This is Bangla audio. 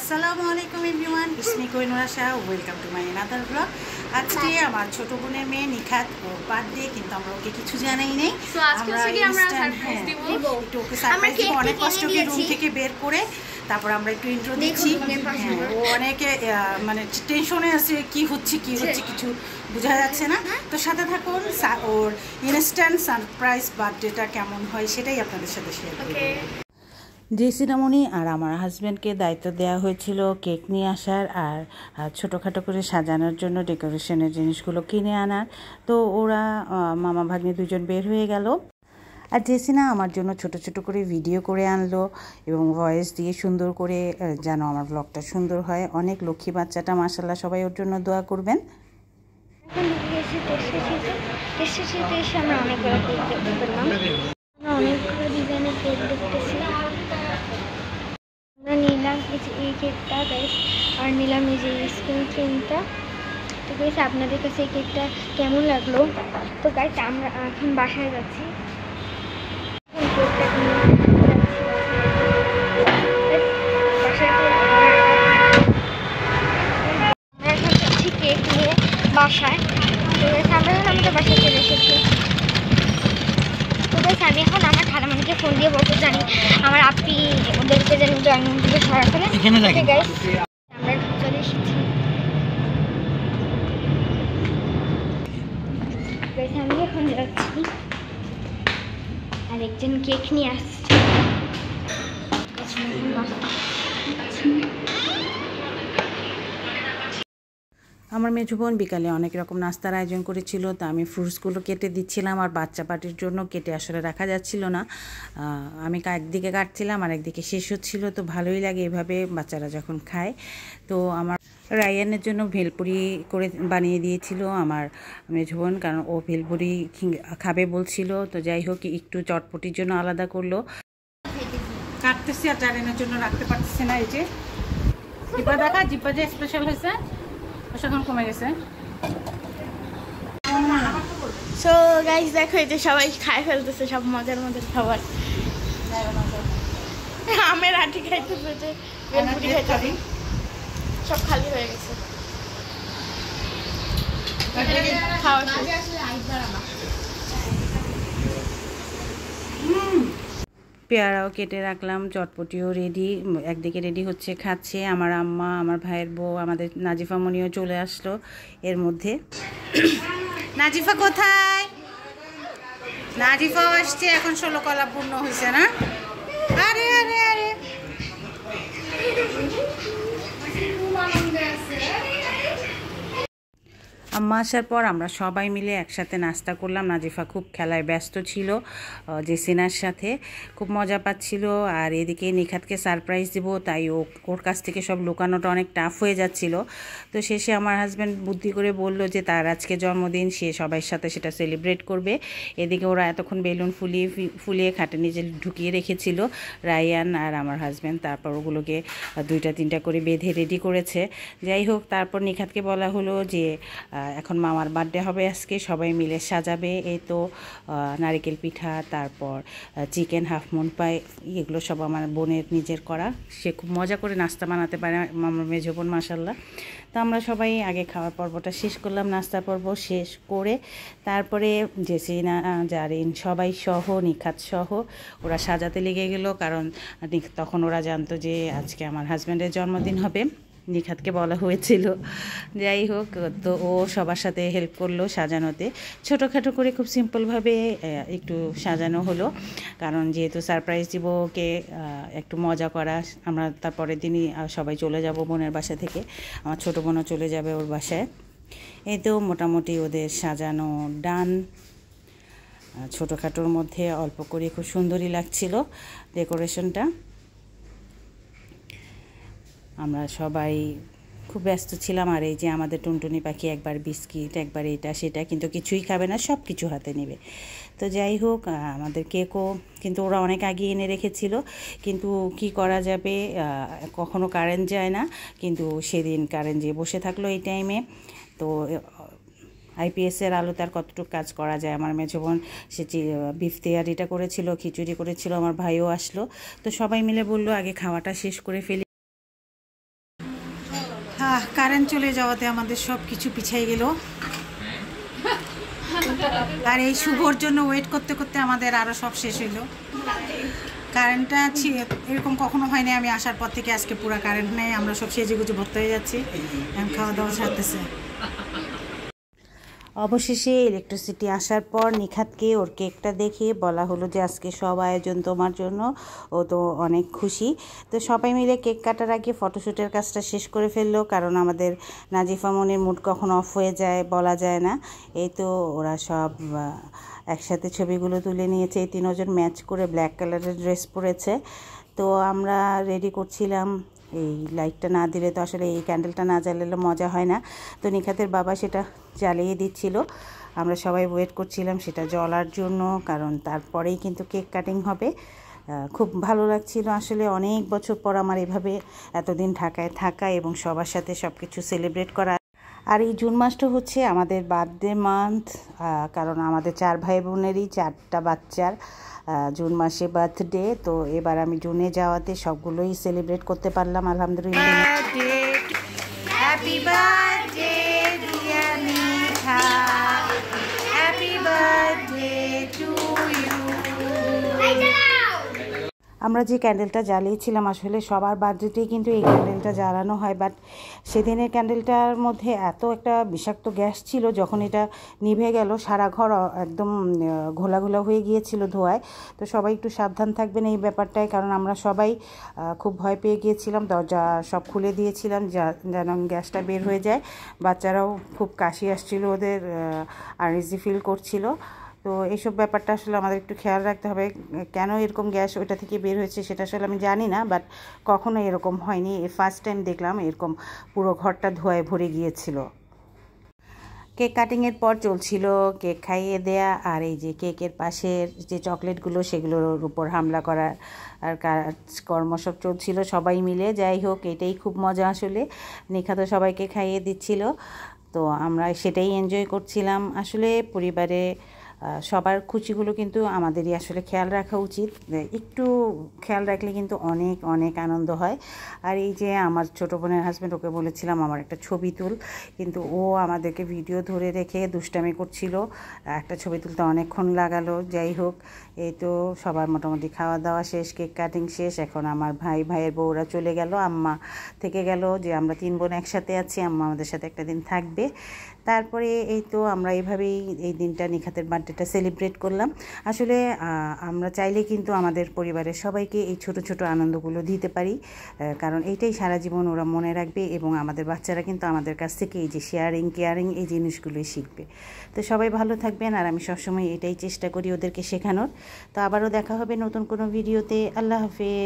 আসসালামু আলাইকুম everyone, it's me Kohinoor Shah. Welcome to my another blog. আজকে আমার ছোট বোনের মেয়ে নিখাত, ওর বার্থডে, কিন্তু আমরা ওকে কিছু জানাই নেই। আমরা একটু ওকে সারপ্রাইজ দিব, অনেক কষ্ট করে রুম থেকে বের করে তারপর আমরা একটু ইন্ট্রো দিচ্ছি। ও অনেকে মানে টেনশনে আছে, কি হচ্ছে কিছু বোঝা যাচ্ছে না। তো সাথে থাকুন, ওর ইনস্ট্যান্ট সারপ্রাইজ বার্থডেটা কেমন হয় সেটাই আপনাদের সাথে শেয়ার করব। জেসিনামণি আর আমার হাজব্যান্ডকে দায়িত্ব দেওয়া হয়েছিল কেক নিয়ে আসার আর ছোটোখাটো করে সাজানোর জন্য ডেকোরেশনের জিনিসগুলো কিনে আনার। তো ওরা মামা ভাগ্নে দুজন বের হয়ে গেল, আর জেসিনা আমার জন্য ছোট ছোট করে ভিডিও করে আনলো এবং ভয়েস দিয়ে সুন্দর করে যেন আমার ব্লগটা সুন্দর হয়। অনেক লক্ষ্মী বাচ্চাটা, মাশাআল্লাহ, সবাই ওর জন্য দোয়া করবেন। অনেকগুলো ডিজাইনের কেক দেখতেছি। আমরা নিলাম এই কেকটা গাইস, আর নিলাম এই যে স্প্রিং ক্রিমটা। তো গাইস আপনাদের কাছে এই কেকটা কেমন লাগলো? তো গাইস আমরা এখন বাসায় যাচ্ছি, এখন যাচ্ছি কেক নিয়ে বাসায়। তো গাইস আমরা আমাদের বাসায় চলে এসেছি। আমি এখন আমার খালামানিকে ফোন দিয়ে বলতে জানি আমার আপি ওদেরকে যেন ড্রয়িং রুম থেকে সরা ফেলে। আমরা চলে এসেছি। আমি এখন যাচ্ছি আর একজন কেক নিয়ে আসছে। আমার মেজো বোন বিকালে অনেক রকম নাস্তার আয়োজন করেছিল, তা আমি ফ্রুটসগুলো কেটে দিচ্ছিলাম, আর বাচ্চা পার্টির জন্য কেটে আসলে রাখা যাচ্ছিল না। আমি একদিকে কাটছিলাম আর একদিকে শেষ হচ্ছিল। তো ভালোই লাগে এভাবে বাচ্চারা যখন খায়। তো আমার রায়ানের জন্য ভেলপুরি করে বানিয়ে দিয়েছিল আমার মেজো বোন, কারণ ও ভেলপুরি খাবে বলছিল। তো যাই হোক, একটু চটপটির জন্য আলাদা করলো। কাটতেছি আর জারিনের জন্য রাখতে পারতেছি না। এই যে জিব্বা দেখা, জিব্বা যে স্পেশাল হয়েছে, এখন কমে গেছে। সো গাইস দেখো, এই যে সবাই খাই ফেলতেছে সব মজার মজার খাবার। আমের আটি খাইতেছে, বেলপুরি খাইতেছে, সব খালি হয়ে গেছে। পেয়ারাও কেটে রাখলাম, চটপটিও রেডি, একদিকে রেডি হচ্ছে, খাচ্ছে। আমার আম্মা, আমার ভাইয়ের বউ, আমাদের নাজিফা মনিও চলে আসলো এর মধ্যে। নাজিফা কোথায়? নাজিফাও আসছে, এখন 16 কলা পূর্ণ হয়েছে না? আরে আরে আরে আম্মা আসার পর আমরা সবাই মিলে একসাথে নাস্তা করলাম। নাজিফা খুব খেলায় ব্যস্ত ছিল জেসিনার সাথে, খুব মজা পাচ্ছিল। আর এদিকে নিখাতকে সারপ্রাইজ দিব, তাই ওর কাছ থেকে সব লুকানোটা অনেক টাফ হয়ে যাচ্ছিল। তো শেষে আমার হাজব্যান্ড বুদ্ধি করে বলল যে তার আজকে জন্মদিন, সে সবার সাথে সেটা সেলিব্রেট করবে। এদিকে ওরা এতক্ষণ বেলুন ফুলিয়ে খাটে নিচে ঢুকিয়ে রেখেছিল রায়ান আর আমার হাজব্যান্ড। তারপর ওগুলোকে 2-3টা করে বেঁধে রেডি করেছে। যাই হোক, তারপর নিখাতকে বলা হলো যে এখন মামার বার্থডে হবে আজকে, সবাই মিলে সাজাবে। এই তো নারিকেল পিঠা, তারপর চিকেন, হাফ মুন পাই, এগুলো সব আমার বোনের নিজের করা। সে খুব মজা করে নাস্তা বানাতে পারে আমার মেজো বোন, মাশাআল্লাহ। তো আমরা সবাই আগে খাওয়ার পর্বটা শেষ করলাম, নাস্তার পর্ব শেষ করে তারপরে জেসিনা, জারিন, সবাই সহ, নিখাত সহ ওরা সাজাতে লেগে গেল, কারণ তখন ওরা জানতো যে আজকে আমার হাজব্যান্ডের জন্মদিন হবে। নিখাতকে বলা হয়েছিল। যাই হোক, তো ও সবার সাথে হেল্প করলো সাজানোতে। ছোটোখাটো করে খুব সিম্পলভাবে একটু সাজানো হলো, কারণ যেহেতু সারপ্রাইজ দিব ওকে, একটু মজা করা। আমরা তারপরের দিনই সবাই চলে যাব বোনের বাসা থেকে, আমার ছোটো বোনও চলে যাবে ওর বাসায়। এই তো মোটামুটি ওদের সাজানো ডান। ছোটোখাটোর মধ্যে অল্প করে খুব সুন্দরই লাগছিল ডেকোরেশনটা। আমরা সবাই খুব ব্যস্ত ছিলাম। আর এই যে আমাদের টুনটুনি পাখি একবার বিস্কিট, একবার এটা সেটা, কিন্তু কিছুই খাবে না, সব কিছু হাতে নেবে। তো যাই হোক, আমাদের কেকও কিন্তু ওরা অনেক আগে এনে রেখেছিল, কিন্তু কি করা যাবে, কখনো কারেন্ট যায় না। কিন্তু সেদিন কারেন্ট যেয়ে বসে থাকলো এই টাইমে। তো আইপিএসের আলোতে আর কতটুকু কাজ করা যায়। আমার মেজো বোন সে বিফ তেয়ারিটা করেছিল, খিচুড়ি করেছিল, আমার ভাইও আসলো। তো সবাই মিলে বললো আগে খাওয়াটা শেষ করে ফেলি। কারেন্ট চলে যাওয়াতে আমাদের সব কিছু পিছিয়ে গেল, আর এই শুভর জন্য ওয়েট করতে করতে আমাদের আরও সব শেষ হইল। কারেন্টটা এরকম কখনো হয়নি আমি আসার পর থেকে, আজকে পুরো কারেন্ট নেই, আমরা সব সেজেগুজে ভর্তি হয়ে যাচ্ছি, খাওয়া দাওয়া ছাড়তেছে। অবশেষে ইলেকট্রিসিটি আসার পর নিখাতকে ওর কেকটা দেখিয়ে বলা হলো যে আজকে সব আয়োজন তোমার জন্য। ও তো অনেক খুশি। তো সবাই মিলে কেক কাটার আগে ফটোশ্যুটের কাজটা শেষ করে ফেললো, কারণ আমাদের নাজিফা মনির মুড কখন অফ হয়ে যায় বলা যায় না। এই তো ওরা সব একসাথে ছবিগুলো তুলে নিয়েছে। এই তিনজন ম্যাচ করে ব্ল্যাক কালারের ড্রেস পরেছে। তো আমরা রেডি করছিলাম, এই লাইটটা না দিলে তো আসলে এই ক্যান্ডেলটা না জ্বালালে মজা হয় না। তো নিখাতের বাবা সেটা জ্বালিয়ে দিচ্ছিল, আমরা সবাই ওয়েট করছিলাম সেটা জ্বলার জন্য, কারণ তারপরেই কিন্তু কেক কাটিং হবে। খুব ভালো লাগছিল আসলে, অনেক বছর পর আমার এভাবে এতদিন ঢাকায় থাকা এবং সবার সাথে সব কিছু সেলিব্রেট করা। আর এই জুন মাসটা হচ্ছে আমাদের বার্থডে মান্থ, কারণ আমাদের 4 ভাই বোনেরই 4টা বাচ্চার জুন মাসে বার্থডে। তো এবার আমি জুনে যাওয়াতে সবগুলোই সেলিব্রেট করতে পারলাম আলহামদুলিল্লাহ। Happy birthday dear Nikha, happy birthday to you. আমরা যে ক্যান্ডেলটা জ্বালিয়েছিলাম আসলে সবার বার্থডেতেই কিন্তু এই ক্যান্ডেলটা জ্বালানো হয়, বাট সেদিনের ক্যান্ডেলটার মধ্যে এত একটা বিষাক্ত গ্যাস ছিল, যখন এটা নিভে গেল সারা ঘর একদম ঘোলা ঘোলা হয়ে গিয়েছিল ধোঁয়ায়। তো সবাই একটু সাবধান থাকবেন এই ব্যাপারটায়, কারণ আমরা সবাই খুব ভয় পেয়ে গিয়েছিলাম, দরজা সব খুলে দিয়েছিলাম যেন গ্যাসটা বের হয়ে যায়। বাচ্চারাও খুব কাশি আসছিল, ওদের আনইজি ফিল করছিল। তো এইসব ব্যাপারটা আসলে আমাদের একটু খেয়াল রাখতে হবে, কেন এরকম গ্যাস ওইটা থেকে বের হয়েছে সেটা আসলে আমি জানি না, বাট কখনো এরকম হয়নি। এই ফার্স্ট টাইম দেখলাম এরকম পুরো ঘরটা ধোঁয়ায় ভরে গিয়েছিল। কেক কাটিংয়ের পর চলছিল কেক খাইয়ে দেয়া, আর এই যে কেকের পাশের যে চকলেটগুলো সেগুলোর উপর হামলা করার আর কাজকর্ম সব চলছিল সবাই মিলে। যাই হোক, এটাই খুব মজা আসলে, নিখাত সবাইকে খাইয়ে দিচ্ছিল, তো আমরা সেটাই এনজয় করছিলাম। আসলে পরিবারে সবার খুশিগুলো কিন্তু আমাদেরই আসলে খেয়াল রাখা উচিত, একটু খেয়াল রাখলে কিন্তু অনেক অনেক আনন্দ হয়। আর এই যে আমার ছোটো বোনের হাজব্যান্ড, ওকে বলেছিলাম আমার একটা ছবি তুল, কিন্তু ও আমাদেরকে ভিডিও ধরে রেখে দুষ্টামি করছিল, একটা ছবি তুলতে অনেকক্ষণ লাগালো। যাই হোক, এই তো সবার মোটামুটি খাওয়া দাওয়া শেষ, কেক কাটিং শেষ। এখন আমার ভাইয়ের বউরা চলে গেল, আম্মা থেকে গেল, যে আমরা 3 বোন একসাথে আছি, আম্মা আমাদের সাথে একটা দিন থাকবে। তারপরে এই তো আমরা এইভাবেই এই দিনটা নিখাতের বার্থডেটা সেলিব্রেট করলাম। আসলে আমরা চাইলে কিন্তু আমাদের পরিবারের সবাইকে এই ছোট ছোট আনন্দগুলো দিতে পারি, কারণ এইটাই সারা জীবন ওরা মনে রাখবে, এবং আমাদের বাচ্চারা কিন্তু আমাদের কাছ থেকে এই যে শেয়ারিং কেয়ারিং এই জিনিসগুলোই শিখবে। তো সবাই ভালো থাকবেন, আর আমি সবসময় এটাই চেষ্টা করি ওদেরকে শেখানোর। তো আবারও দেখা হবে নতুন কোনো ভিডিওতে। আল্লাহ হাফেজ।